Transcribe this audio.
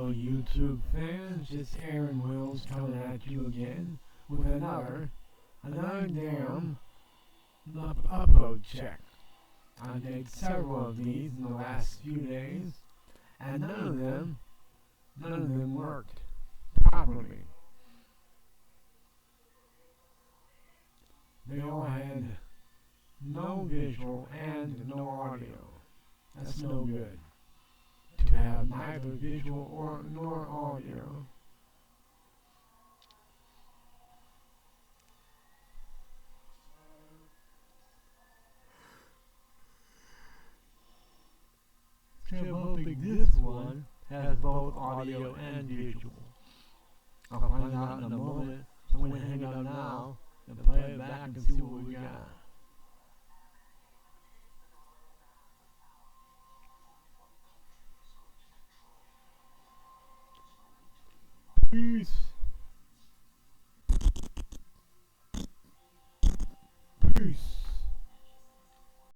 Hello, YouTube fans. It's Aaron Wills coming at you again with another damn upload check. I did several of these in the last few days, and none of them worked properly. They all had no visual and no audio. That's no good. To have neither visual nor audio. So I'm hoping this one has both audio and visual. I'll find out in a moment, so I'm going to hang it up now and play it back and see what we got. Peace. Peace.